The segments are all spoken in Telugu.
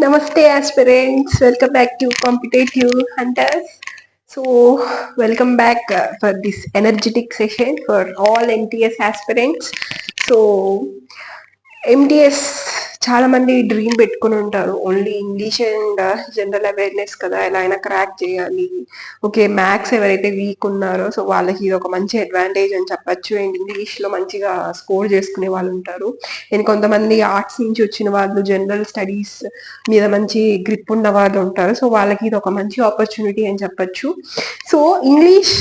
Namaste aspirants, welcome back to Competitive Hunters. So, welcome back for this energetic session for all MTS aspirants. So, MTS చాలా మంది డ్రీమ్ పెట్టుకుని ఉంటారు only English and general awareness కదా ఎలా అయినా క్రాక్ చేయాలి. ఓకే, మ్యాథ్స్ ఎవరైతే వీక్ ఉన్నారో సో వాళ్ళకి ఇది ఒక మంచి అడ్వాంటేజ్ అని చెప్పచ్చు. అండ్ ఇంగ్లీష్ లో మంచిగా స్కోర్ చేసుకునే వాళ్ళు ఉంటారు. అండ్ కొంతమంది ఆర్ట్స్ నుంచి వచ్చిన వాళ్ళు జనరల్ స్టడీస్ మీద మంచి గ్రిప్ ఉన్న వాళ్ళు ఉంటారు. సో వాళ్ళకి ఇది ఒక మంచి ఆపర్చునిటీ అని చెప్పచ్చు. సో ఇంగ్లీష్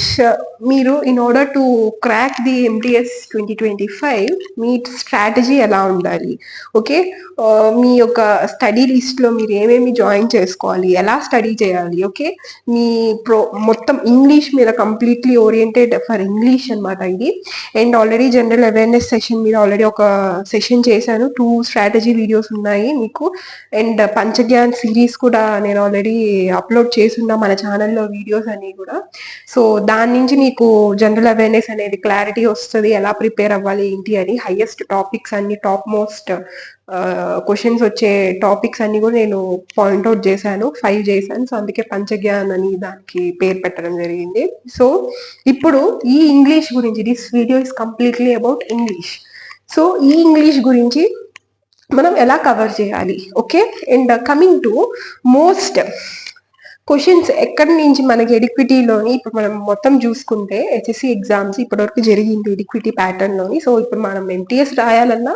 మీరు in order to crack the MTS 2025 me strategy ఎలా ఉండాలి? ఓకే, మీ యొక్క స్టడీ లిస్ట్ లో మీరు ఏమేమి జాయిన్ చేసుకోవాలి, ఎలా స్టడీ చేయాలి. ఓకే, మీ మొత్తం ఇంగ్లీష్ మీద కంప్లీట్లీ ఓరియంటెడ్ ఫర్ ఇంగ్లీష్ అనమాట ఇది. And already general awareness session మీద ఆల్రెడీ ఒక సెషన్ చేశాను. 2 స్ట్రాటజీ వీడియోస్ ఉన్నాయి మీకు. అండ్ పంచజ్ఞాన్ సిరీస్ కూడా నేను ఆల్రెడీ అప్లోడ్ చేస్తున్నా మన ఛానల్లో వీడియోస్ అన్ని కూడా. సో దాని నుంచి మీకు జనరల్ అవేర్నెస్ అనేది క్లారిటీ వస్తుంది, ఎలా ప్రిపేర్ అవ్వాలి ఏంటి అని. హైయెస్ట్ టాపిక్స్ అన్ని, టాప్ మోస్ట్ క్వశ్చన్స్ వచ్చే టాపిక్స్ అన్ని కూడా నేను పాయింట్అవుట్ చేశాను, 5 చేశాను. సో అందుకే పంచజ్ఞాన్ అని దానికి పేరు పెట్టడం జరిగింది. సో ఇప్పుడు ఈ ఇంగ్లీష్ గురించి, this video is completely about English. So ఈ ఇంగ్లీష్ గురించి మనం ఎలా కవర్ చేయాలి. Okay, and coming to most questions ఎక్కడి నుంచి మనకి ఎడిక్విటీలోని ఇప్పుడు మనం మొత్తం చూసుకుంటే HSC ఎగ్జామ్స్ ఇప్పటివరకు జరిగింది ఎడిక్విటీ ప్యాటర్న్ లోని. సో ఇప్పుడు మనం MTS రాయాలన్నా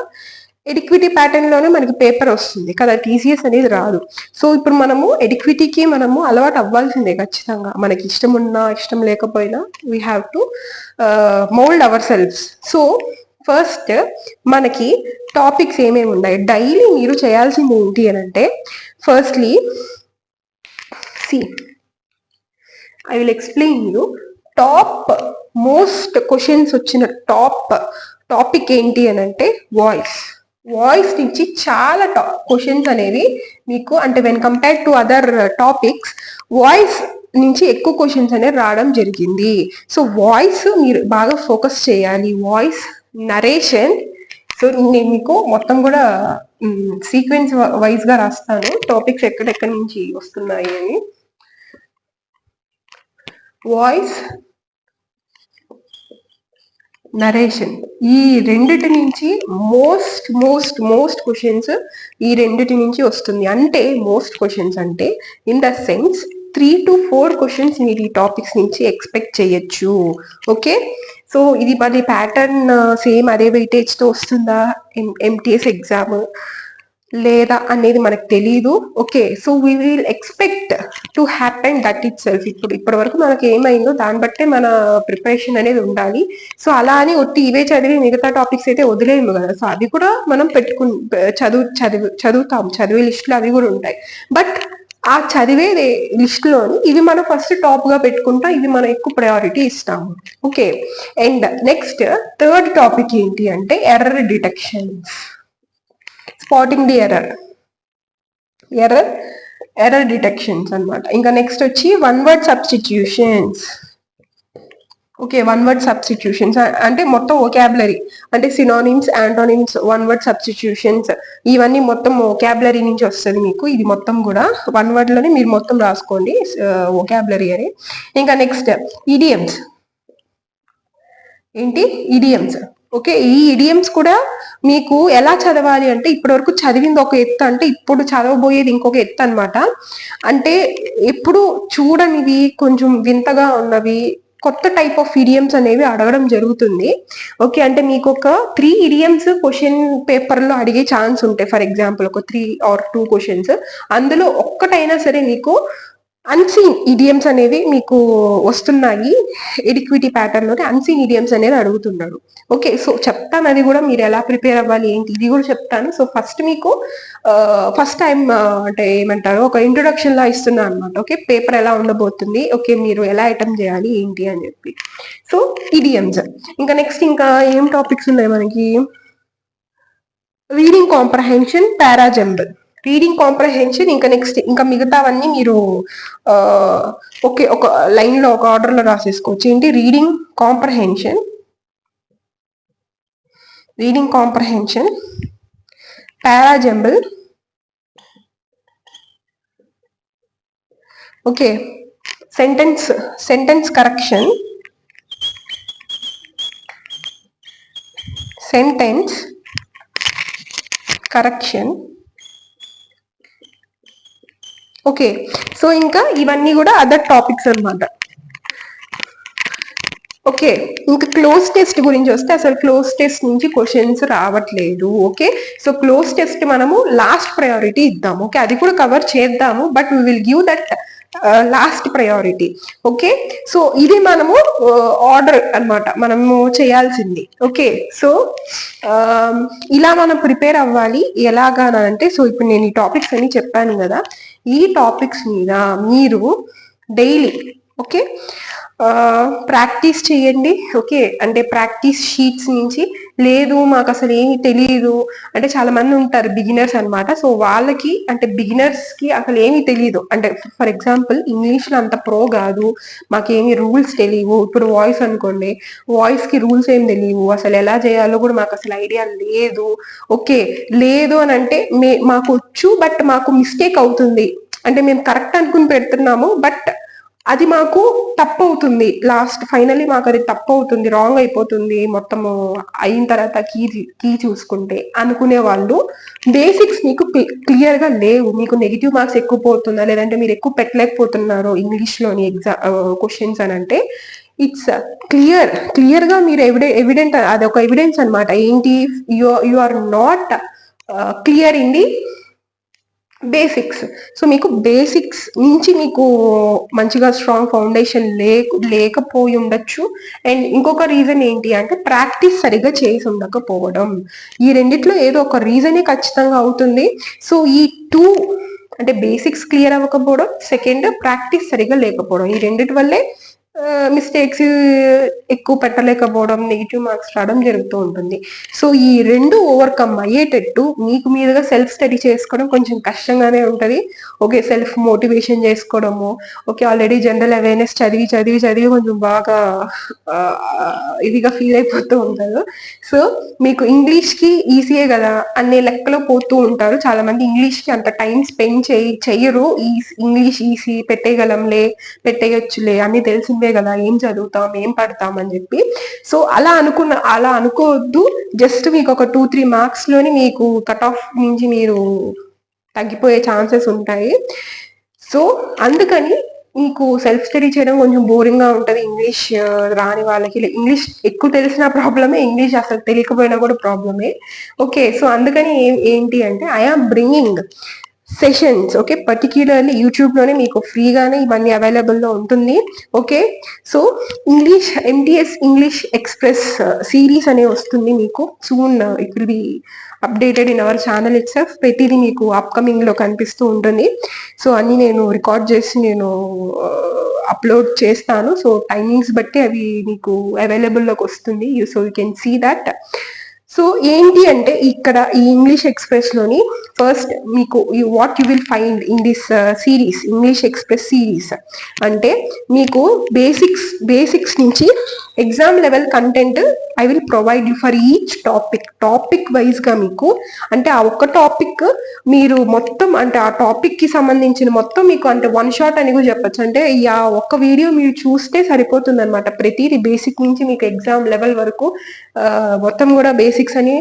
ఎడిక్విటీ ప్యాటర్న్ లోనే మనకి పేపర్ వస్తుంది కదా, TCS అనేది రాదు. సో ఇప్పుడు మనము ఎడిక్విటీకి మనము అలవాటు అవ్వాల్సిందే ఖచ్చితంగా, మనకి ఇష్టం ఉన్నా ఇష్టం లేకపోయినా we have to mould our selfs. So first మనకి టాపిక్స్ ఏమేమి ఉన్నాయి, డైలీ మీరు చేయాల్సింది ఏంటి అని అంటే, firstly see I will explain you top most questions వచ్చిన టాపిక్ ఏంటి అని అంటే వాయిస్ నుంచి చాలా క్వశ్చన్స్ అనేవి మీకు, అంటే when compare to other topics voice నుంచి ఎక్కువ క్వశ్చన్స్ అనేవి రావడం జరిగింది. సో వాయిస్ మీరు బాగా ఫోకస్ చేయాలి, వాయిస్ నరేషన్. సో నేను మీకు మొత్తం కూడా సీక్వెన్స్ వైజ్ గా రాస్తాను టాపిక్స్ ఎక్కడెక్కడి నుంచి వస్తున్నాయి అని. వాయిస్ నరేషన్, ఈ రెండిటి నుంచి మోస్ట్ క్వశ్చన్స్ ఈ రెండిటి నుంచి వస్తుంది. అంటే మోస్ట్ క్వశ్చన్స్ అంటే in the sense 3 to 4 questions మీరు ఈ టాపిక్స్ నుంచి ఎక్స్పెక్ట్ చేయొచ్చు. ఓకే, సో ఇది మరి ప్యాటర్న్ సేమ్ అదే వెయిటేజ్ తో వస్తుందా MTS ఎగ్జామ్ లేదా అనేది మనకు తెలీదు. Okay, so we will expect to happen that it self. ఇప్పటి వరకు మనకి ఏమైందో దాన్ని బట్టే మన ప్రిపరేషన్ అనేది ఉండాలి. సో అలా అని ఒట్టి ఇవే చదివి మిగతా టాపిక్స్ అయితే వదిలేము కదా. సో అవి కూడా మనం చదువుతాం, చదివే లిస్టులు అవి కూడా ఉంటాయి. బట్ ఆ చదివే లిస్టులోని ఇవి మనం ఫస్ట్ టాప్ గా పెట్టుకుంటాం, ఇవి మనం ఎక్కువ ప్రయారిటీ ఇస్తాము. Okay, and next third topic ఏంటి అంటే error detection, spotting the error detections అనమాట. ఇంకా నెక్స్ట్ వచ్చి one word substitutions. Okay, one word substitutions అంటే మొత్తం వొకాబులరీ, అంటే synonyms, antonyms, one word substitutions ఇవన్నీ మొత్తం వొకాబులరీ నుంచి వస్తుంది మీకు. ఇది మొత్తం కూడా వన్ వర్డ్ లోనే మీరు మొత్తం రాసుకోండి వొకాబులరీ అని. ఇంకా నెక్స్ట్ ఇడియమ్స్. ఏంటి ఇడియమ్స్? ఓకే, ఈ ఇడియమ్స్ కూడా మీకు ఎలా చదవాలి అంటే, ఇప్పటి వరకు చదివింది ఒక ఎత్తు అంటే ఇప్పుడు చదవబోయేది ఇంకొక ఎత్తు అనమాట. అంటే ఎప్పుడు చూడనివి, కొంచెం వింతగా ఉన్నవి, కొత్త టైప్ ఆఫ్ ఇడియమ్స్ అనేవి అడగడం జరుగుతుంది. ఓకే, అంటే మీకు ఒక 3 ఇడియమ్స్ క్వశ్చన్ పేపర్ లో అడిగే ఛాన్స్ ఉంటాయి. ఫర్ ఎగ్జాంపుల్ ఒక 3 or 2 క్వశ్చన్స్, అందులో ఒక్కటైనా సరే మీకు అన్సీన్ ఇడియమ్స్ అనేవి మీకు వస్తున్నాయి. ఎడిక్విటీ ప్యాటర్న్ లోనే అన్సీన్ ఇడియమ్స్ అనేది అడుగుతున్నాడు. ఓకే, సో చెప్తాను అది కూడా, మీరు ఎలా ప్రిపేర్ అవ్వాలి ఏంటి ఇది కూడా చెప్తాను. సో ఫస్ట్ మీకు ఫస్ట్ టైం అంటే ఏమంటారు, ఒక ఇంట్రొడక్షన్ లా ఇస్తున్నాను అనమాట. ఓకే, పేపర్ ఎలా ఉండబోతుంది, ఓకే మీరు ఎలా అటెంప్ట్ చేయాలి ఏంటి అని చెప్పి. So idioms. ఇంకా నెక్స్ట్ ఇంకా ఏం టాపిక్స్ ఉన్నాయి మనకి, రీడింగ్ కాంప్రహెన్షన్, పారాజంబల్. రీడింగ్ కాంప్రహెన్షన్ ఇంకా నెక్స్ట్ ఇంకా మిగతావన్నీ మీరు ఓకే ఒక లైన్ లో ఒక ఆర్డర్ లో రాసేసుకోవచ్చు. ఏంటి reading comprehension, para jumble, okay, sentence correction, sentence correction. Okay, so ఇంకా ఇవన్నీ కూడా అదర్ టాపిక్స్ అన్నమాట. ఓకే, ఇంకా క్లోజ్ టెస్ట్ గురించి వస్తే అసలు క్లోజ్ టెస్ట్ నుంచి క్వశ్చన్స్ రావట్లేదు. ఓకే, సో క్లోజ్ టెస్ట్ మనము లాస్ట్ ప్రయారిటీ ఇద్దాము. ఓకే, అది కూడా కవర్ చేద్దాము, but we will give that last priority. Okay, so ఇది మనము ఆర్డర్ అన్నమాట మనము చేయాల్సింది. ఓకే, సో ఇలా మనం ప్రిపేర్ అవ్వాలి. ఎలాగా అంటే, సో ఇప్పుడు నేను ఈ టాపిక్స్ అన్ని చెప్పాను కదా, ఈ టాపిక్స్ మీద మీరు డైలీ ఓకే ప్రాక్టీస్ చేయండి. ఓకే, అంటే ప్రాక్టీస్ షీట్స్ నుంచి, లేదు మాకు అసలు ఏమి తెలియదు అంటే చాలా మంది ఉంటారు బిగినర్స్ అన్నమాట. సో వాళ్ళకి అంటే బిగినర్స్ కి అసలు ఏమి తెలియదు అంటే, ఫర్ ఎగ్జాంపుల్ ఇంగ్లీష్ లో అంత ప్రో కాదు, మాకేమి రూల్స్ తెలియవు. ఇప్పుడు వాయిస్ అనుకోండి, వాయిస్ కి రూల్స్ ఏం తెలియవు, అసలు ఎలా చేయాలో కూడా మాకు అసలు ఐడియా లేదు. ఓకే, లేదు అని అంటే మాకు వచ్చు, బట్ మాకు మిస్టేక్ అవుతుంది అంటే మేము కరెక్ట్ అనుకుని పెడుతున్నాము, బట్ అది మాకు తప్పు అవుతుంది. లాస్ట్ ఫైనల్లీ మాకు అది తప్పు అవుతుంది, రాంగ్ అయిపోతుంది మొత్తము అయిన తర్వాత కీ చూసుకుంటే అనుకునే వాళ్ళు, బేసిక్స్ మీకు క్లియర్ గా లేవు, మీకు నెగిటివ్ మార్క్స్ ఎక్కువ పోతుందా, లేదంటే మీరు ఎక్కువ పెట్టలేకపోతున్నారు ఇంగ్లీష్ లోని ఎగ్జామ్ క్వశ్చన్స్ అని అంటే, ఇట్స్ క్లియర్ గా మీరు ఎవిడెంట్, అది ఒక ఎవిడెన్స్ అనమాట. ఏంటి, you are not clear in the basics. So మీకు బేసిక్స్ నుంచి మీకు మంచిగా స్ట్రాంగ్ ఫౌండేషన్ లేకపోయి ఉండొచ్చు. అండ్ ఇంకొక రీజన్ ఏంటి అంటే, ప్రాక్టీస్ సరిగ్గా చేసి ఉండకపోవడం. ఈ రెండిట్లో ఏదో ఒక రీజనే ఖచ్చితంగా అవుతుంది. సో ఈ టూ అంటే బేసిక్స్ క్లియర్ అవ్వకపోవడం, సెకండ్ ప్రాక్టీస్ సరిగ్గా లేకపోవడం, ఈ రెండిటి వల్లే మిస్టేక్స్ ఎక్కువ పెట్టలేకపోవడం, నెగిటివ్ మార్క్స్ రావడం జరుగుతూ ఉంటుంది. సో ఈ రెండు ఓవర్కమ్ అయ్యేటట్టు మీకు మీరుగా సెల్ఫ్ స్టడీ చేసుకోవడం కొంచెం కష్టంగానే ఉంటుంది. ఓకే, సెల్ఫ్ మోటివేషన్ చేసుకోవడము, ఓకే ఆల్రెడీ జనరల్ అవేర్నెస్ చదివి కొంచెం బాగా ఇదిగా ఫీల్ అయిపోతూ ఉంటారు. సో మీకు ఇంగ్లీష్ కి ఈజీయే కదా అనే లెక్కలో పోతూ ఉంటారు చాలా మంది. ఇంగ్లీష్ కి అంత టైం స్పెండ్ చెయ్యరు. ఇంగ్లీష్ ఈజీ పెట్టేయొచ్చులే అని తెలిసిందే కదా, ఏం చదువుతాం ఏం పడతాం అని చెప్పి. సో అలా అనుకోవద్దు. జస్ట్ మీకు ఒక 2-3 మార్క్స్ లోని మీకు కట్ ఆఫ్ నుంచి మీరు తగ్గిపోయే ఛాన్సెస్ ఉంటాయి. సో అందుకని మీకు సెల్ఫ్ స్టడీ చేయడం కొంచెం బోరింగ్ గా ఉంటది ఇంగ్లీష్ రాని వాళ్ళకి. ఇంగ్లీష్ ఎక్కువ తెలిసిన ప్రాబ్లమే, ఇంగ్లీష్ అసలు తెలియకపోయినా కూడా ప్రాబ్లమే. ఓకే, సో అందుకని ఏంటి అంటే, I am bringing sessions. Okay, particularly YouTube లోనే మీకు ఫ్రీగానే ఇవన్నీ అవైలబుల్ లో ఉంటుంది. Okay, so English MTS English Express series అనే వస్తుంది మీకు soon. It will be updated in our channel it self. ప్రతిదీ మీకు అప్కమింగ్ లో కనిపిస్తూ ఉంటుంది. సో అన్ని నేను రికార్డ్ చేసి నేను అప్లోడ్ చేస్తాను. సో టైమింగ్స్ బట్టి అవి మీకు అవైలబుల్ లోకి వస్తుంది. So you can see that. So ఏంటి అంటే, ఇక్కడ ఈ ఇంగ్లీష్ ఎక్స్ప్రెస్ లోని ఫస్ట్ మీకు what you will find in this series, English Express series అంటే, మీకు బేసిక్స్ నుంచి exam level content I will provide you for each topic wise గా మీకు. అంటే ఆ ఒక్క టాపిక్ మీరు మొత్తం అంటే ఆ టాపిక్ కి సంబంధించిన మొత్తం మీకు అంటే వన్ షాట్ అని కూడా చెప్పొచ్చు. అంటే ఆ ఒక్క వీడియో మీరు చూస్తే సరిపోతుంది అనమాట. ప్రతిదీ బేసిక్ నుంచి మీకు ఎగ్జామ్ లెవెల్ వరకు మొత్తం కూడా బేసిక్స్ అని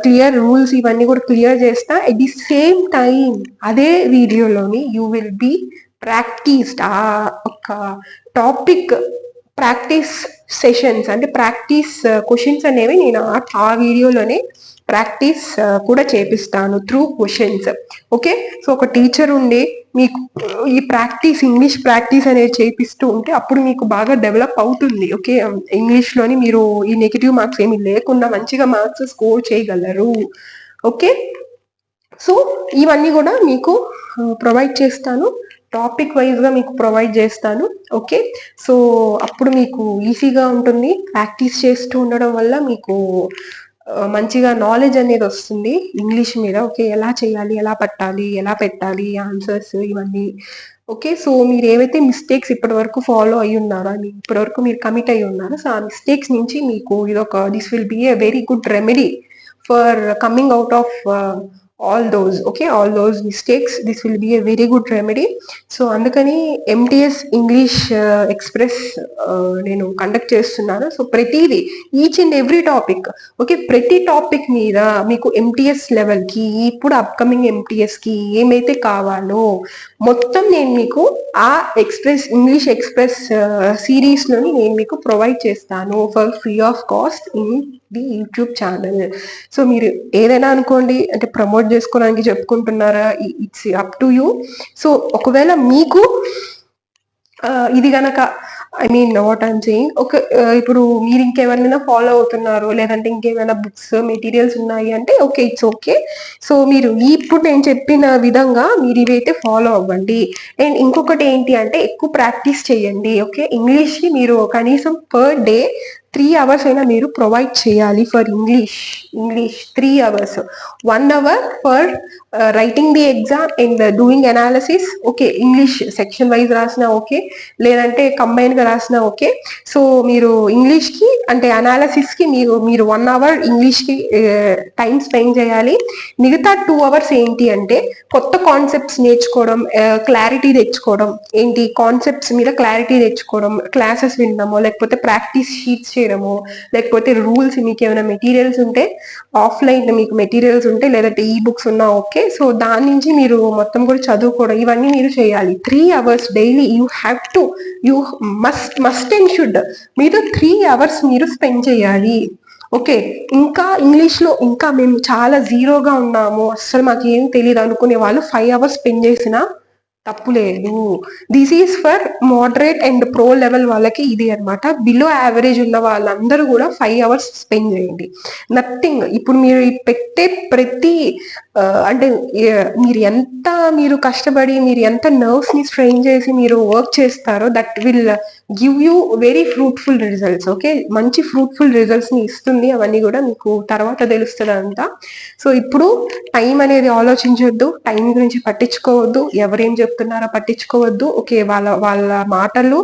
క్లియర్, రూల్స్ ఇవన్నీ కూడా క్లియర్ చేస్తా. ఎట్ ది సేమ్ టైం అదే వీడియోలోని యూ విల్ బి ప్రాక్టీస్డ్. ఆ ఒక టాపిక్ ప్రాక్టీస్ సెషన్స్ అంటే ప్రాక్టీస్ క్వశ్చన్స్ అనేవి నేను ఆ వీడియోలోనే ప్రాక్టీస్ కూడా చేపిస్తాను త్రూ క్వశ్చన్స్. ఓకే, సో ఒక టీచర్ ఉండి మీకు ఈ ఇంగ్లీష్ ప్రాక్టీస్ అనేది చేపిస్తూ ఉంటే అప్పుడు మీకు బాగా డెవలప్ అవుతుంది. ఓకే, ఇంగ్లీష్ లోని మీరు ఈ నెగిటివ్ మార్క్స్ ఏమి లేకుండా మంచిగా మార్క్స్ స్కోర్ చేయగలరు. ఓకే, సో ఇవన్నీ కూడా మీకు ప్రొవైడ్ చేస్తాను, టాపిక్ వైజ్ గా మీకు ప్రొవైడ్ చేస్తాను. ఓకే, సో అప్పుడు మీకు ఈజీగా ఉంటుంది. ప్రాక్టీస్ చేస్తూ ఉండడం వల్ల మీకు మంచిగా నాలెడ్జ్ అనేది వస్తుంది ఇంగ్లీష్ మీద. ఓకే, ఎలా చేయాలి, ఎలా పట్టాలి, ఎలా పెట్టాలి ఆన్సర్స్ ఇవన్నీ. ఓకే, సో మీరు ఏవైతే మిస్టేక్స్ ఇప్పటి వరకు ఫాలో అయి ఉన్నారో, ఇప్పటి వరకు మీరు కమిట్ అయి ఉన్నారో, సో ఆ మిస్టేక్స్ నుంచి మీకు this will be a very good remedy for coming out of all those mistakes. This will be a very good remedy. So అందుకని ఎంటీఎస్ ఇంగ్లీష్ ఎక్స్ప్రెస్ నేను కండక్ట్ చేస్తున్నాను. సో ప్రతిదీ each and every topic, okay, ప్రతి టాపిక్ మీద మీకు ఎంటీఎస్ లెవెల్ కి ఇప్పుడు అప్కమింగ్ ఎంటీఎస్ కి ఏమైతే కావాలో మొత్తం నేను మీకు ఆ ఇంగ్లీష్ ఎక్స్ప్రెస్ సిరీస్ లోని నేను మీకు ప్రొవైడ్ చేస్తాను for free of cost in the YouTube channel. So మీరు ఏదైనా అనుకోండి, అంటే ప్రమోట్ చేసుకోవడానికి చెప్పుకుంటున్నారా, it's up to you. So ఒకవేళ మీకు ఇది గనక I mean what I'm saying, ఇప్పుడు మీరు ఇంకేమైనా ఫాలో అవుతున్నారు, లేదంటే ఇంకేమైనా బుక్స్ మెటీరియల్స్ ఉన్నాయి అంటే ఓకే, ఇట్స్ ఓకే. సో మీరు ఇప్పుడు నేను చెప్పిన విధంగా మీరు ఇవైతే ఫాలో అవ్వండి. అండ్ ఇంకొకటి ఏంటి అంటే ఎక్కువ ప్రాక్టీస్ చేయండి. ఓకే, ఇంగ్లీష్కి మీరు కనీసం పర్ డే 3 hours అయినా మీరు ప్రొవైడ్ చేయాలి for English 3 hours. 1 hour for writing the exam and doing analysis. Okay, English section wise రాసినా ఓకే, లేదంటే కంబైన్ గా రాసినా ఓకే. సో మీరు ఇంగ్లీష్ కి అంటే అనాలిసిస్ కి మీరు 1 hour ఇంగ్లీష్ కి టైం స్పెండ్ చేయాలి. మిగతా 2 hours ఏంటి అంటే కొత్త కాన్సెప్ట్స్ నేర్చుకోవడం, క్లారిటీ తెచ్చుకోవడం, ఏంటి కాన్సెప్ట్స్ మీద క్లారిటీ తెచ్చుకోవడం, క్లాసెస్ వినడమో, లేకపోతే ప్రాక్టీస్ షీట్స్ చేయడము, లేకపోతే రూల్స్, మీకు ఏమైనా మెటీరియల్స్ ఉంటే ఆఫ్లైన్ మీకు మెటీరియల్స్ ఉంటే, లేదంటే ఈ బుక్స్ ఉన్నా ఓకే. సో దాని నుంచి మీరు మొత్తం కూడా చదువుకోవడం, ఇవన్నీ మీరు చేయాలి. 3 hours daily you must and should మీరు 3 hours మీరు స్పెండ్ చేయాలి. ఓకే, ఇంకా ఇంగ్లీష్ లో ఇంకా మేము చాలా జీరోగా ఉన్నాము, అస్సలు మాకు ఏం తెలియదు అనుకునే వాళ్ళు 5 hours స్పెండ్ చేసిన తప్పు లేదు. This is for moderate and pro level వాళ్ళకి ఇది అనమాట. బిలో యావరేజ్ ఉన్న వాళ్ళందరూ కూడా 5 hours స్పెండ్ చేయండి. నథింగ్. ఇప్పుడు మీరు పెట్టే ప్రతి అంటే మీరు కష్టపడి మీరు ఎంత నర్వ్స్ ని స్ట్రెయిన్ చేసి మీరు వర్క్ చేస్తారో that will give you very fruitful results. Okay, మంచి ఫ్రూట్ఫుల్ రిజల్ట్స్ ని ఇస్తుంది. అవన్నీ కూడా మీకు తర్వాత తెలుస్తుంది అంతా. సో ఇప్పుడు టైం అనేది ఆలోచించొద్దు, టైం గురించి పట్టించుకోవద్దు, ఎవరేం చెప్తున్నారో పట్టించుకోవద్దు. ఓకే, వాళ్ళ మాటలు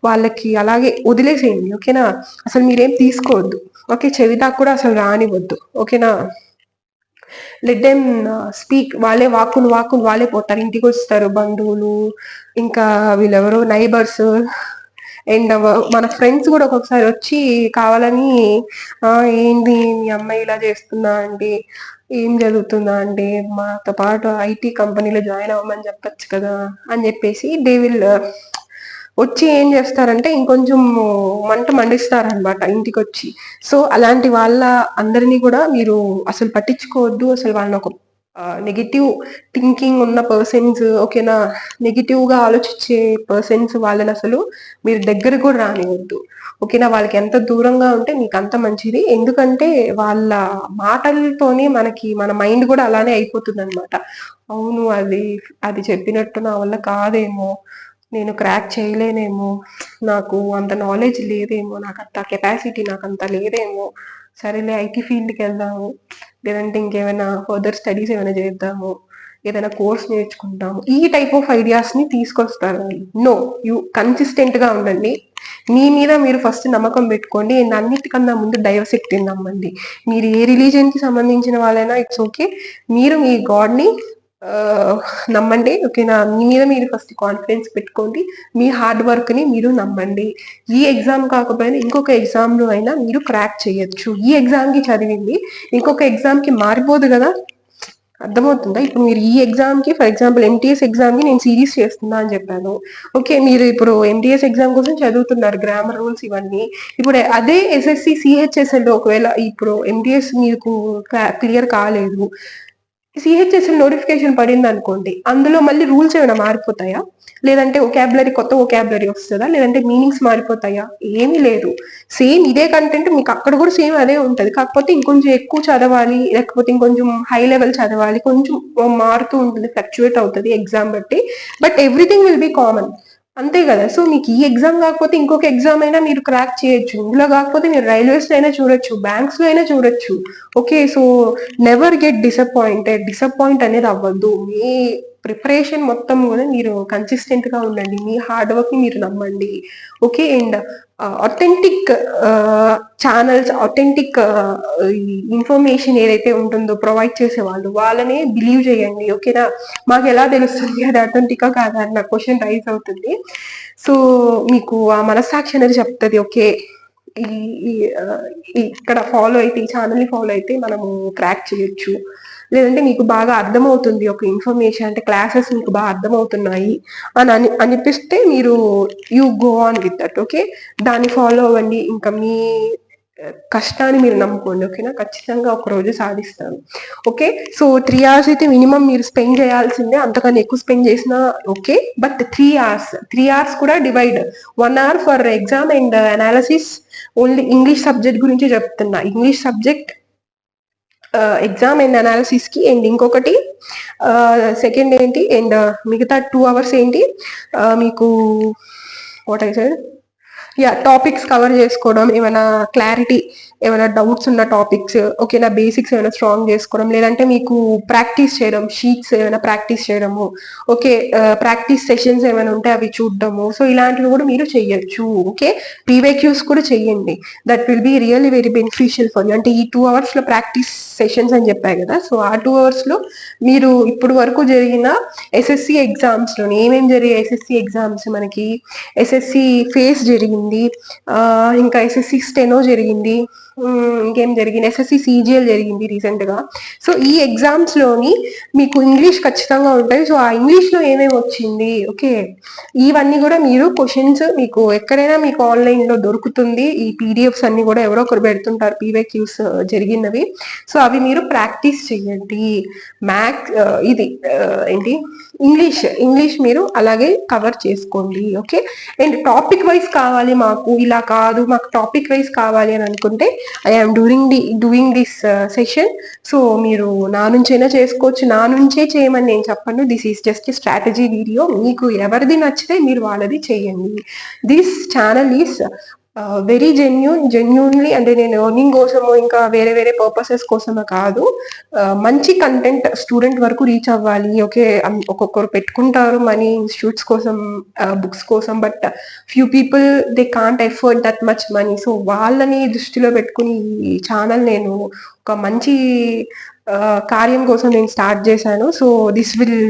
వాళ్ళకి అలాగే వదిలేసేయండి. ఓకేనా, అసలు మీరేం తీసుకోవద్దు. ఓకే, చెవిదాకా కూడా అసలు రానివద్దు. ఓకేనా, లెట్ దెమ్ స్పీక్. వాళ్ళే వాక్కులు వాళ్ళే పోతారు, ఇంటికి వస్తారు బంధువులు, ఇంకా వీళ్ళెవరో నైబర్స్ అండ్ మన ఫ్రెండ్స్ కూడా ఒక్కొక్కసారి వచ్చి కావాలని ఏంది మీ అమ్మాయి ఇలా చేస్తుందా అండి, ఏం జరుగుతుందా అండి, మాతో పాటు ఐటీ కంపెనీలో జాయిన్ అవ్వమని చెప్పచ్చు కదా అని చెప్పేసి దే విల్ వచ్చి ఏం చేస్తారంటే ఇంకొంచెం మంట మండిస్తారనమాట ఇంటికి వచ్చి. సో అలాంటి వాళ్ళ అందరినీ కూడా మీరు అసలు పట్టించుకోవద్దు. అసలు వాళ్ళని ఒక నెగిటివ్ థింకింగ్ ఉన్న పర్సన్స్, ఓకేనా, నెగిటివ్ గా ఆలోచించే పర్సన్స్ వాళ్ళని అసలు మీరు దగ్గర కూడా రానివద్దు. ఓకేనా, వాళ్ళకి ఎంత దూరంగా ఉంటే మీకు అంత మంచిది. ఎందుకంటే వాళ్ళ మాటలతోనే మన మైండ్ కూడా అలానే అయిపోతుంది అనమాట. అవును, అది చెప్పినట్టు నా వల్ల కాదేమో, నేను క్రాక్ చేయలేనేమో, నాకు అంత నాలెడ్జ్ లేదేమో, నాకు అంత కెపాసిటీ నాకు అంత లేదేమో, సరేలే ఐటీ ఫీల్డ్కి వెళ్దాము, లేదంటే ఇంకేమైనా ఫర్దర్ స్టడీస్ ఏమైనా చేద్దాము, ఏదైనా కోర్స్ నేర్చుకుంటాము, ఈ టైప్ ఆఫ్ ఐడియాస్ ని తీసుకొస్తారు. నో, యూ కన్సిస్టెంట్ గా ఉండండి. మీ మీద మీరు ఫస్ట్ నమ్మకం పెట్టుకోండి. అన్నిటికన్నా ముందు డైవర్సిటీని నమ్మండి. మీరు ఏ రిలీజియన్ కి సంబంధించిన వాళ్ళైనా ఇట్స్ ఓకే, మీరు మీ గాడ్ ని నమ్మండి. ఓకేనా, మీ మీద మీరు ఫస్ట్ కాన్ఫిడెన్స్ పెట్టుకోండి. మీ హార్డ్ వర్క్ ని మీరు నమ్మండి. ఈ ఎగ్జామ్ కాకపోయినా ఇంకొక ఎగ్జామ్ లో అయినా మీరు క్రాక్ చేయొచ్చు. ఈ ఎగ్జామ్ కి చదివింది ఇంకొక ఎగ్జామ్ కి మారిపోదు కదా, అర్థమవుతుందా? ఇప్పుడు మీరు ఈ ఎగ్జామ్ కి, ఫర్ ఎగ్జాంపుల్ ఎంటీఎస్ ఎగ్జామ్ కి నేను సిరీస్ చేస్తున్నా అని చెప్పాను. ఓకే, మీరు ఇప్పుడు ఎంటీఎస్ ఎగ్జామ్ కోసం చదువుతున్నారు, గ్రామర్ రూల్స్ ఇవన్నీ. ఇప్పుడు అదే ఎస్ఎస్సి సిహెచ్ఎస్ఎల్ లో ఒకవేళ ఇప్పుడు ఎంటీఎస్ మీకు క్లియర్ కాలేదు, సిహెచ్ఎస్ఎల్ నోటిఫికేషన్ పడింది అనుకోండి, అందులో మళ్ళీ రూల్స్ ఏమైనా మారిపోతాయా? లేదంటే కొత్త ఒకాబులరీ వస్తుందా? లేదంటే మీనింగ్స్ మారిపోతాయా? ఏమీ లేదు. సేమ్ ఇదే కంటెంట్ మీకు అక్కడ కూడా సేమ్ అదే ఉంటది. కాకపోతే ఇంకొంచెం ఎక్కువ చదవాలి, లేకపోతే ఇంకొంచెం హై లెవెల్ చదవాలి, కొంచెం మారుతూ ఉంటుంది, ఫ్లక్చువేట్ అవుతుంది ఎగ్జామ్ బట్టి. But everything will be common, అంతే కదా. సో మీకు ఈ ఎగ్జామ్ కాకపోతే ఇంకొక ఎగ్జామ్ అయినా మీరు క్రాక్ చేయొచ్చు. ఇందులో కాకపోతే మీరు రైల్వేస్ లో అయినా చూడొచ్చు, బ్యాంక్స్ లో అయినా చూడొచ్చు. Okay, so never get disappoint అనేది అవ్వద్దు. ప్రిపరేషన్ మొత్తం కూడా మీరు కన్సిస్టెంట్ గా ఉండండి, మీ హార్డ్ వర్క్ ని మీరు నమ్మండి. Okay, and authentic channels, authentic information ఏదైతే ఉంటుందో ప్రొవైడ్ చేసే వాళ్ళనే బిలీవ్ చేయండి. ఓకేనా, మాకు ఎలా తెలుస్తుంది అది అథెంటికా కాదా అన్న క్వశ్చన్ రైజ్ అవుతుంది. సో మీకు ఆ మనస్సాక్షి అనేది చెప్తుంది, ఓకే ఇక్కడ ఫాలో అయితే, ఈ ఛానల్ ని ఫాలో అయితే మనము క్రాక్ చేయొచ్చు, లేదంటే మీకు బాగా అర్థమవుతుంది ఒక ఇన్ఫర్మేషన్, అంటే క్లాసెస్ మీకు బాగా అర్థమవుతున్నాయి అని అనిపిస్తే మీరు you go on with that. Okay, దాన్ని ఫాలో అవ్వండి, ఇంకా మీ కష్టాన్ని మీరు నమ్ముకోండి. ఓకేనా, ఖచ్చితంగా ఒక రోజు సాధిస్తారు. ఓకే, సో 3 hours అయితే మినిమం మీరు స్పెండ్ చేయాల్సిందే, అంతకన్నా ఎక్కువ స్పెండ్ చేసినా ఓకే, బట్ 3 hours కూడా divide, 1 hour for exam and analysis. Only English subject గురించి చెప్తున్నా, English subject exam and analysis కి, అండ్ ఇంకొకటి సెకండ్ ఏంటి, అండ్ మిగతా 2 hours ఏంటి మీకు what I said, topics cover చేసుకోవడం, ఏమైనా క్లారిటీ, ఏమైనా డౌట్స్ ఉన్న టాపిక్స్, ఓకేనా, బేసిక్స్ ఏమైనా స్ట్రాంగ్ చేసుకోవడం, లేదంటే మీకు ప్రాక్టీస్ చేయడం, షీట్స్ ఏమైనా ప్రాక్టీస్ చేయడము, ఓకే, ప్రాక్టీస్ సెషన్స్ ఏమైనా ఉంటే అవి చూడడము. సో ఇలాంటివి కూడా మీరు చెయ్యొచ్చు. ఓకే, పీవైక్యూస్ కూడా చెయ్యండి, that will be really very beneficial for you. అంటే ఈ 2 hours లో ప్రాక్టీస్ సెషన్స్ అని చెప్పాయి కదా, సో ఆ 2 hours లో మీరు ఇప్పుడు వరకు జరిగిన ఎస్ఎస్సి ఎగ్జామ్స్ లోని ఏమేమి జరిగాయి, ఎస్ఎస్సి ఎగ్జామ్స్ మనకి ఎస్ఎస్సి ఫేస్ జరిగింది, ఇంకా ఎస్ఎస్సి స్టెనో జరిగింది, ఇంకేం జరిగింది, ఎస్ఎస్సి సిజిఎల్ జరిగింది రీసెంట్ గా. సో ఈ ఎగ్జామ్స్ లోని మీకు ఇంగ్లీష్ ఖచ్చితంగా ఉంటాయి. సో ఆ ఇంగ్లీష్ లో ఏమేమి వచ్చింది, ఓకే, ఇవన్నీ కూడా మీరు క్వశ్చన్స్ మీకు ఎక్కడైనా మీకు ఆన్లైన్ లో దొరుకుతుంది. ఈ పీడిఎఫ్స్ అన్ని కూడా ఎవరో ఒకరు పెడుతుంటారు, పీవైక్యూస్ జరిగినవి. సో అవి మీరు ప్రాక్టీస్ చేయండి. మ్యాథ్స్ ఇది ఏంటి, ఇంగ్లీష్ మీరు అలాగే కవర్ చేసుకోండి. ఓకే, అండ్ టాపిక్ వైజ్ కావాలి మాకు, ఇలా కాదు మాకు టాపిక్ వైజ్ కావాలి అని అనుకుంటే I'm doing this session. So మీరు నా నుంచైనా చేసుకోవచ్చు, నా నుంచే చేయమని నేను చెప్పను. This is just strategy video. మీకు ఎవరిది నచ్చితే మీరు వాళ్ళది చేయండి. This channel is very genuinely, అంటే నేను ఎర్నింగ్ కోసము ఇంకా వేరే వేరే పర్పసెస్ కోసమే కాదు, మంచి కంటెంట్ స్టూడెంట్ వరకు రీచ్ అవ్వాలి. ఓకే, ఒక్కొక్కరు పెట్టుకుంటారు మనీ ఇన్స్టిట్యూట్స్ కోసం, బుక్స్ కోసం, but few people they can't afford that much money. So వాళ్ళని దృష్టిలో పెట్టుకుని ఈ ఛానల్ నేను ఒక మంచి కార్యం కోసం నేను స్టార్ట్ చేశాను. సో దిస్ విల్,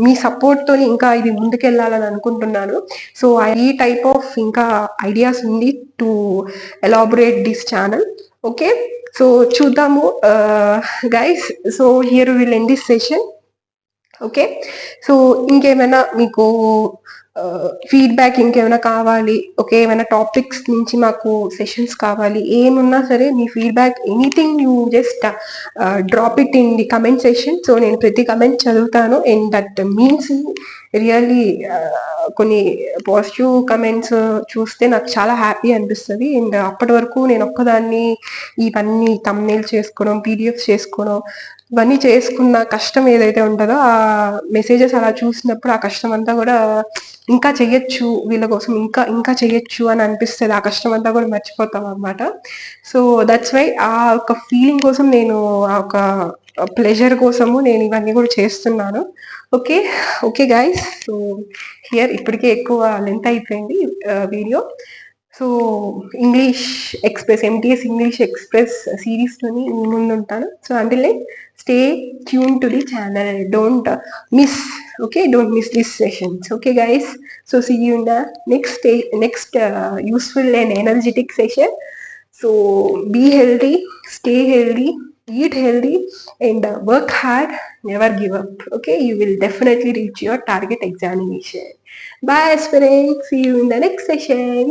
మీ సపోర్ట్ తోని ఇంకా ఇది ముందుకెళ్ళాలని అనుకుంటున్నాను. సో ఈ టైప్ ఆఫ్ ఇంకా ఐడియాస్ ఉంది to elaborate this channel. Okay, so చూద్దాము guys. So here will end this session. Okay, so ఇంకేమైనా మీకు ఫీడ్బ్యాక్ ఇంకేమైనా కావాలి, ఓకే, ఏమైనా టాపిక్స్ నుంచి మాకు సెషన్స్ కావాలి, ఏమున్నా సరే మీ feedback anything you just drop it in the comment session. So నేను ప్రతి కమెంట్ చదువుతాను, అండ్ దట్ మీన్స్ రియల్లీ కొన్ని పాజిటివ్ కమెంట్స్ చూస్తే నాకు చాలా హ్యాపీ అనిపిస్తుంది. అండ్ అప్పటి వరకు నేను ఒక్కదాన్ని ఇవన్నీ తమ్నేల్ చేసుకోవడం, పీడిఎఫ్ చేసుకోవడం, ఇవన్నీ చేసుకున్న కష్టం ఏదైతే ఉంటుందో, ఆ మెసేజెస్ అలా చూసినప్పుడు ఆ కష్టం అంతా కూడా ఇంకా చెయ్యొచ్చు, వీళ్ళ కోసం ఇంకా ఇంకా చెయ్యొచ్చు అని అనిపిస్తుంది. ఆ కష్టం అంతా కూడా మర్చిపోతాం అనమాట. సో దట్స్ వై ఆ ఒక ఫీలింగ్ కోసం, నేను ఆ ఒక ప్లెజర్ కోసము నేను ఇవన్నీ కూడా చేస్తున్నాను. Okay okay guys, so here ఇప్పటికే ఎక్కువ లెంత్ అయిపోయింది video. So English express, MTS English express సిరీస్లోని మీ ముందు ఉంటాను. So until then stay tuned to the channel, don't miss, okay, don't miss these sessions. Okay guys, so see you in the next useful and energetic session. So be healthy, stay healthy, eat healthy, and work hard, never give up. Okay, you will definitely reach your target examination. Bye aspirants, see you in the next session.